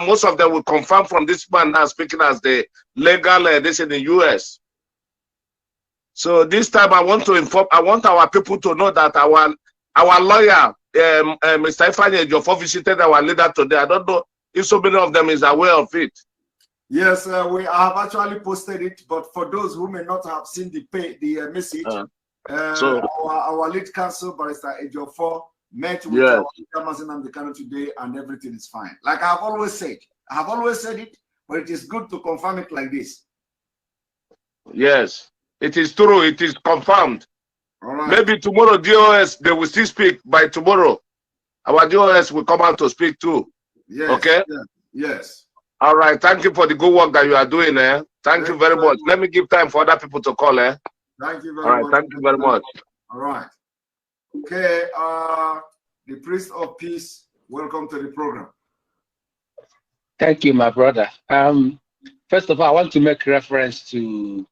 most of them will confirm from this man now speaking as the legal this in the US. So this time I want to inform, I want our people to know that our lawyer, Mr. Ifeanyi Ejiofor, visited our leader today. I don't know if so many of them is aware of it. Yes, we have actually posted it, but for those who may not have seen the message, so our lead counsel, Barrister Ejiofor, met with our Amazon and the Kano today, and everything is fine. Like I've always said, it, but it is good to confirm it like this. Yes, it is true. It is confirmed. All right. Maybe tomorrow, DOS, they will still speak. By tomorrow, our DOS will come out to speak too. Yes. Okay. Yes. All right. Thank you for the good work that you are doing. Thank you very much. Let me give time for other people to call. Thank you very much. Thank you very much. All right. Okay. The priest of peace, welcome to the program. Thank you, my brother. First of all, I want to make reference to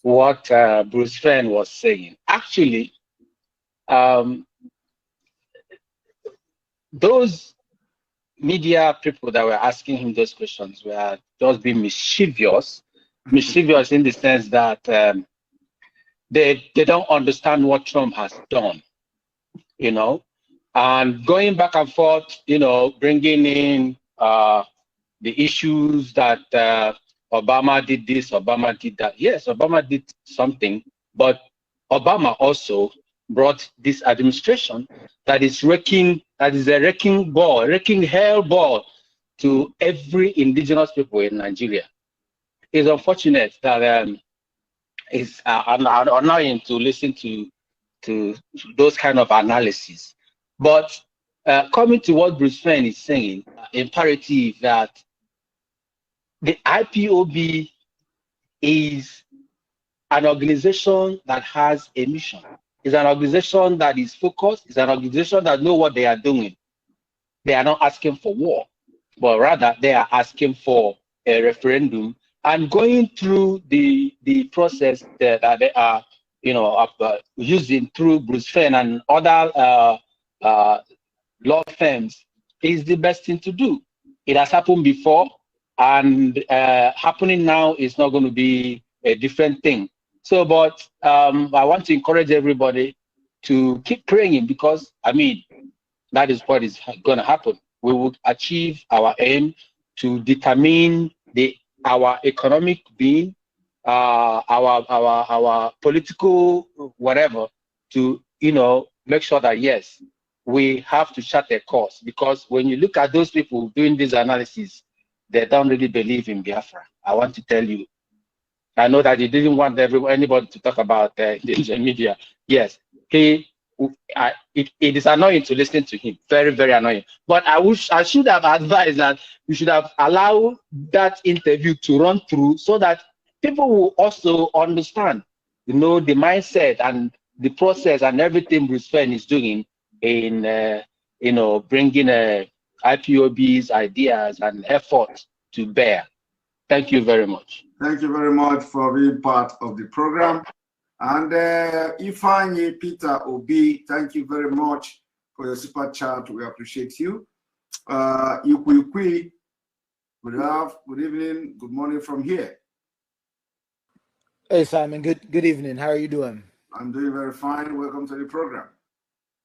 what Bruce Fenn was saying. Actually, those media people that were asking him those questions were just being mischievous in the sense that they don't understand what Trump has done, you know, and going back and forth, you know, bringing in the issues that Obama did this, Obama did that. Yes, Obama did something, but Obama also brought this administration that is a wrecking hell ball to every indigenous people in Nigeria. It's unfortunate that it's annoying to listen to those kind of analysis. But coming to what Bruce Fenn is saying, imperative that the IPOB is an organization that has a mission. It's an organization that is focused. It's an organization that knows what they are doing. They are not asking for war, but rather they are asking for a referendum and going through the process that they are, you know, using through Bruce Fenn and other law firms is the best thing to do. It has happened before, and happening now is not going to be a different thing. So, but I want to encourage everybody to keep praying, because I mean, that is what is going to happen. We will achieve our aim to determine our economic being, our political whatever, to, you know, make sure that yes, we have to chart a course. Because when you look at those people doing this analysis, they don't really believe in Biafra. I want to tell you. I know that he didn't want anybody to talk about the media. Yes, it is annoying to listen to him. Very, very annoying. But I should have advised that you should have allowed that interview to run through so that people will also understand, you know, the mindset and the process and everything Bruce Fenn is doing in, you know, bringing IPOB's ideas and efforts to bear. Thank you very much. Thank you very much for being part of the program. And Ifeanyi Peter Obi, thank you very much for your super chat. We appreciate you. Ikwi, good evening, good morning from here. Hey Simon, good evening. How are you doing? I'm doing very fine. Welcome to the program.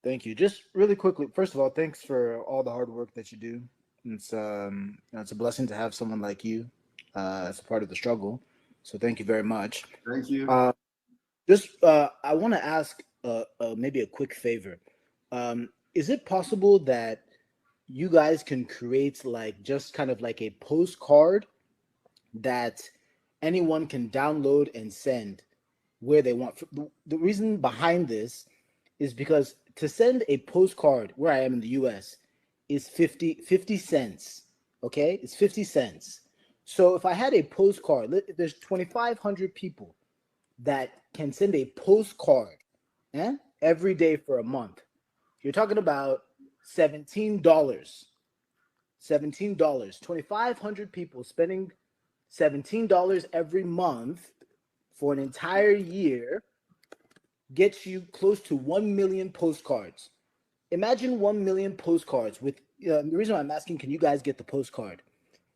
Thank you. Just really quickly, first of all, thanks for all the hard work that you do. It's it's a blessing to have someone like you as a part of the struggle. So thank you very much. Thank you. I want to ask maybe a quick favor. Is it possible that you guys can create like just kind of like a postcard that anyone can download and send where they want? The reason behind this is because to send a postcard where I am in the US is 50 cents. Okay, it's 50 cents. So if I had a postcard, there's 2,500 people that can send a postcard every day for a month. You're talking about $17. $17. 2,500 people spending $17 every month for an entire year gets you close to 1 million postcards. Imagine 1 million postcards with the reason why I'm asking, can you guys get the postcard?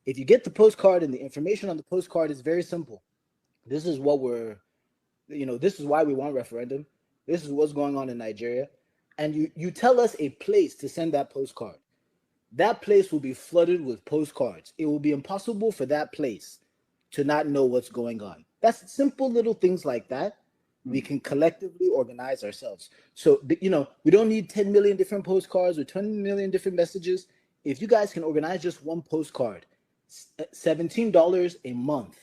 If you get the postcard and the information on the postcard is very simple. This is what this is why we want referendum. This is what's going on in Nigeria. And you tell us a place to send that postcard. That place will be flooded with postcards. It will be impossible for that place to not know what's going on. That's simple little things like that. We can collectively organize ourselves. So, we don't need 10 million different postcards or 20 million different messages. If you guys can organize just one postcard, $17 a month,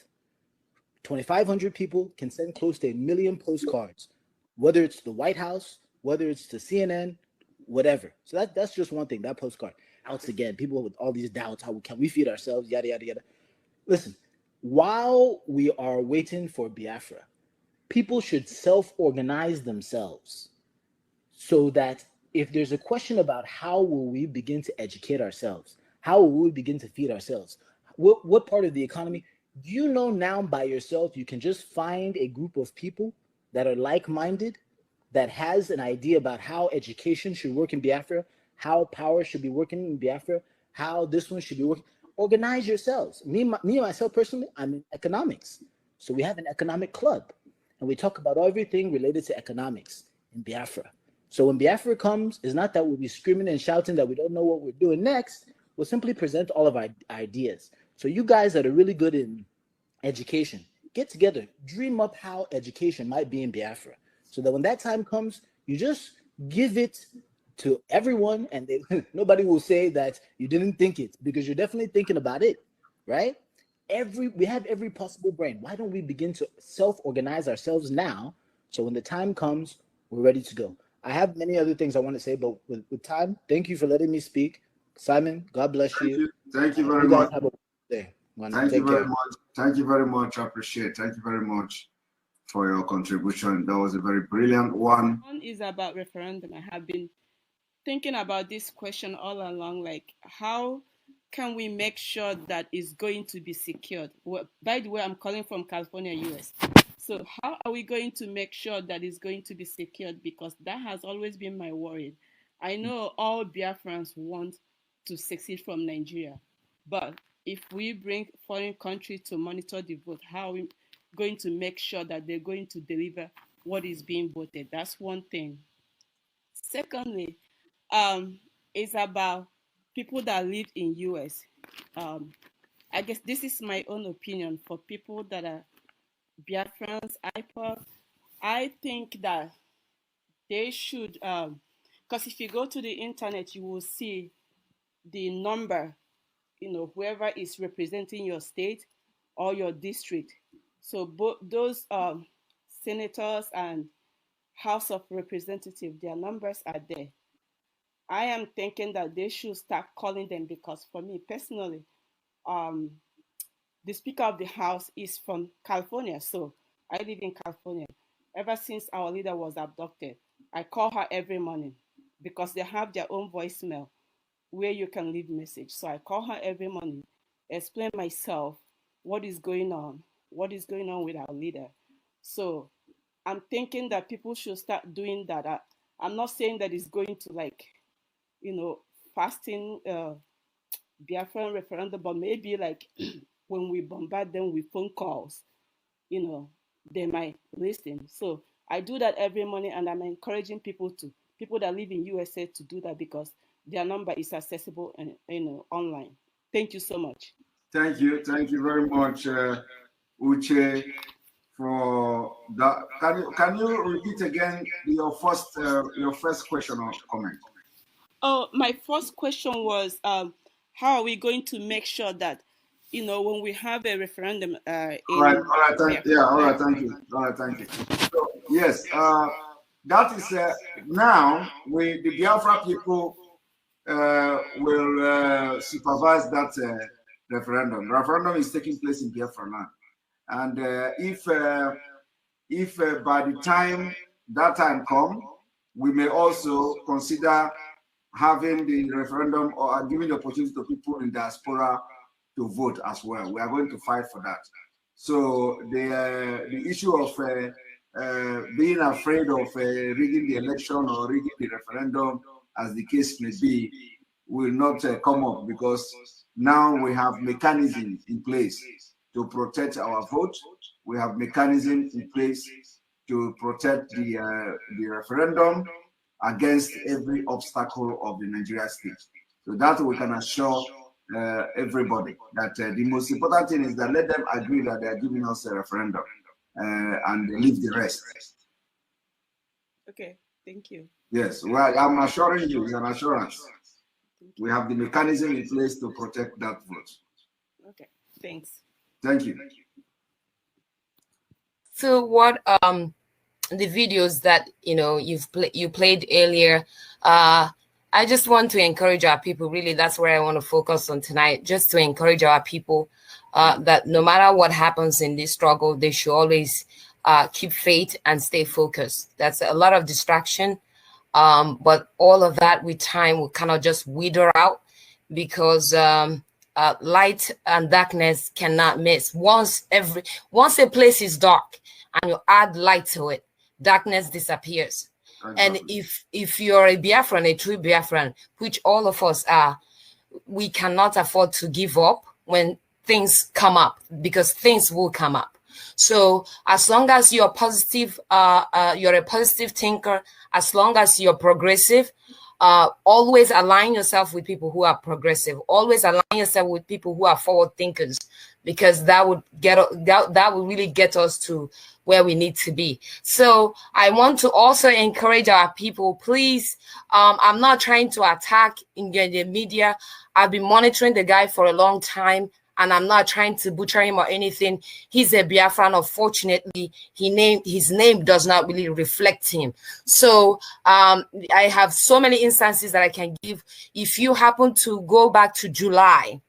2,500 people can send close to 1 million postcards, whether it's to the White House, whether it's to CNN, whatever. So that's just one thing, that postcard. Once again, people with all these doubts, how can we feed ourselves, yada, yada, yada. Listen, while we are waiting for Biafra, people should self-organize themselves so that if there's a question about how will we begin to educate ourselves, how will we begin to feed ourselves, what part of the economy, do you know now by yourself you can just find a group of people that are like-minded, that has an idea about how education should work in Biafra, how power should be working in Biafra, how this one should be working. Organize yourselves. Me myself personally, I'm in economics. So we have an economic club and we talk about everything related to economics in Biafra. So when Biafra comes, it's not that we'll be screaming and shouting that we don't know what we're doing next. We'll simply present all of our ideas. So you guys that are really good in education, get together, dream up how education might be in Biafra. So that when that time comes, you just give it to everyone and nobody will say that you didn't think it, because you're definitely thinking about it, right? We have every possible brain. Why don't we begin to self-organize ourselves now, so when the time comes, we're ready to go? I have many other things I want to say, but with time, thank you for letting me speak. Simon, God bless you. Thank you very much. Have a day. Thank you very much. Thank you very much. I appreciate it. Thank you very much for your contribution. That was a very brilliant one. One is about referendum. I have been thinking about this question all along, like how can we make sure that it's going to be secured? Well, by the way, I'm calling from California, US. So how are we going to make sure that it's going to be secured? Because that has always been my worry. I know all Biafrans want to succeed from Nigeria, but if we bring foreign countries to monitor the vote, how are we going to make sure that they're going to deliver what is being voted? That's one thing. Secondly, it's about people that live in US. I guess this is my own opinion. For people that are Biafrans, IPOB, I think that they should, because if you go to the internet, you will see the number, whoever is representing your state or your district. So both those senators and House of Representatives, their numbers are there. I am thinking that they should start calling them, because for me personally, the Speaker of the House is from California. So I live in California. Ever since our leader was abducted, I call her every morning because they have their own voicemail where you can leave message. So I call her every morning, explain myself, what is going on with our leader. So I'm thinking that people should start doing that. I'm not saying that it's going to fasting Biafran referendum, but maybe like when we bombard them with phone calls, they might listen. So I do that every morning, and I'm encouraging people that live in USA to do that, because their number is accessible and online. Thank you so much. Thank you very much, Uche, for that. Can you repeat again your first question or comment? Oh, my first question was, how are we going to make sure that when we have a referendum? All right, thank you. So, yes, that is now the Biafra people will supervise that referendum. Referendum is taking place in Biafra now, and if by the time that time comes, we may also consider having the referendum or giving the opportunity to people in diaspora to vote as well. We are going to fight for that. So the issue of being afraid of rigging the election or rigging the referendum, as the case may be, will not come up, because now we have mechanism in place to protect our vote. We have mechanism in place to protect the referendum against every obstacle of the Nigeria state. So that we can assure everybody that the most important thing is that let them agree that they are giving us a referendum and leave the rest. Okay, thank you. Yes, well, I'm assuring you, it's an assurance. We have the mechanism in place to protect that vote. Okay, thanks. Thank you. So what the videos that you played earlier, I just want to encourage our people. Really, that's where I want to focus on tonight, just to encourage our people that no matter what happens in this struggle, they should always keep faith and stay focused. That's a lot of distraction, but all of that with time will kind of just wither out, because light and darkness cannot miss. Once a place is dark and you add light to it, darkness disappears. And if you're a Biafran, a true Biafran, which all of us are, we cannot afford to give up when things come up, because things will come up. So as long as you're positive, you're a positive thinker, as long as you're progressive, always align yourself with people who are progressive. Always align yourself with people who are forward thinkers, because that would really get us to where we need to be. So I want to also encourage our people, please. I'm not trying to attack in the media. I've been monitoring the guy for a long time, and I'm not trying to butcher him or anything. He's a Biafran. Unfortunately, his name does not really reflect him. So I have so many instances that I can give. If you happen to go back to July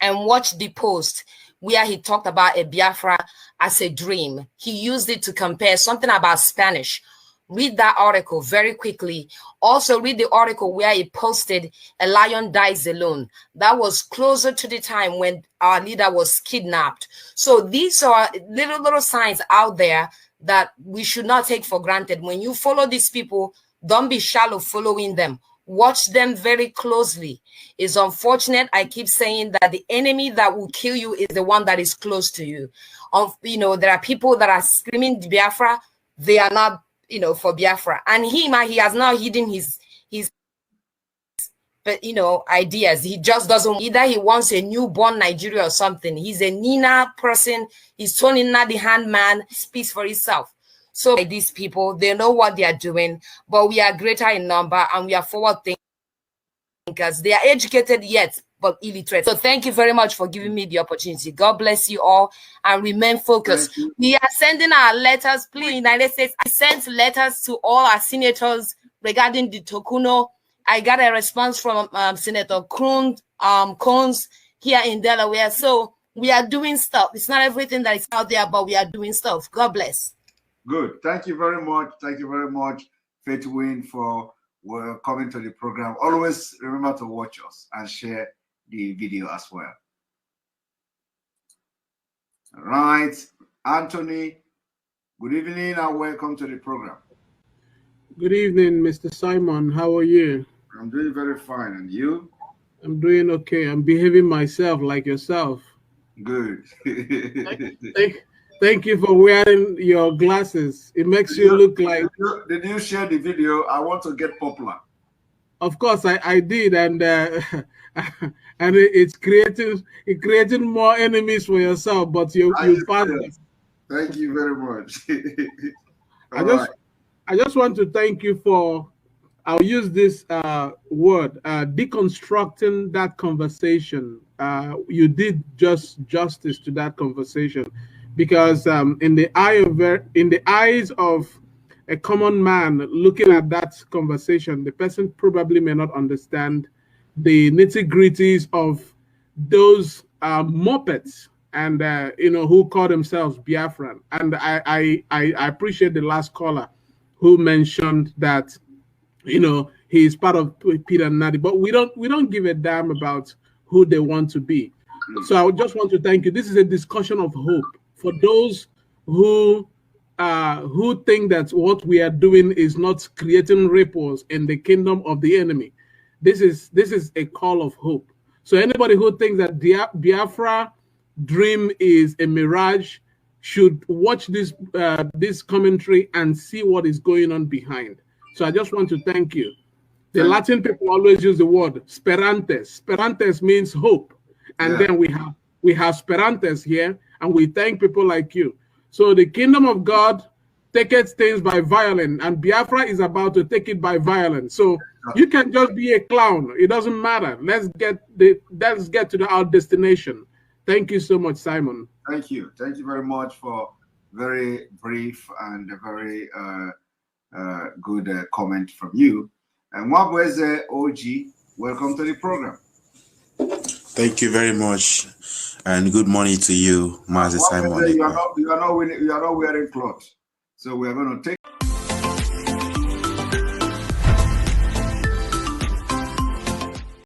and watch the post where he talked about a Biafra as a dream, he used it to compare something about Spanish. Read that article very quickly. Also read the article where he posted "A Lion Dies Alone." That was closer to the time when our leader was kidnapped. So these are little signs out there that we should not take for granted. When you follow these people, don't be shallow following them. Watch them very closely. It's unfortunate. I keep saying that the enemy that will kill you is the one that is close to you. There are people that are screaming Biafra. They are not, for Biafra. And he has now hidden his ideas. He just doesn't, either he wants a newborn Nigeria or something. He's a Nina person. He's Tony Nina the handman, speaks for himself. So these people, they know what they are doing, but we are greater in number and we are forward thinkers. They are educated yet, but illiterate. So thank you very much for giving me the opportunity. God bless you all and remain focused. We are sending our letters, please. United States, I sent letters to all our senators regarding the Tokuno. I got a response from Senator Coons here in Delaware. So we are doing stuff. It's not everything that is out there, but we are doing stuff. God bless. Good. Thank you very much. Thank you very much, Faith Win, for coming to the program. Always remember to watch us and share the video as well. All right. Anthony, good evening and welcome to the program. Good evening, Mr. Simon. How are you? I'm doing very fine. And you? I'm doing okay. I'm behaving myself like yourself. Good. Thank you for wearing your glasses. It makes you look like... Did you share the video? I want to get popular. Of course, I did. And and it's creating more enemies for yourself, but you passed it. Thank you very much. I just want to thank you for, I'll use this word, deconstructing that conversation. You did just justice to that conversation, because in the eyes of a common man looking at that conversation, the person probably may not understand the nitty-gritties of those Muppets and who call themselves Biafran. And I appreciate the last caller who mentioned that he's part of Peter and Nadi, but we don't give a damn about who they want to be. So I just want to thank you. This is a discussion of hope for those who think that what we are doing is not creating ripples in the kingdom of the enemy. This is a call of hope. So anybody who thinks that Biafra dream is a mirage should watch this this commentary and see what is going on behind. So I just want to thank you. The Latin people always use the word sperantes. Sperantes means hope, and then we have sperantes here, and we thank people like you. So the kingdom of God taketh things by violence, and Biafra is about to take it by violence. So you can just be a clown. It doesn't matter. Let's get to our destination. Thank you so much, Simon. Thank you. Thank you very much for very brief and a very good comment from you. And Mwabweze OG, welcome to the program. Thank you very much, and good morning to you, Master Simon. You are not wearing clothes, so we are going to take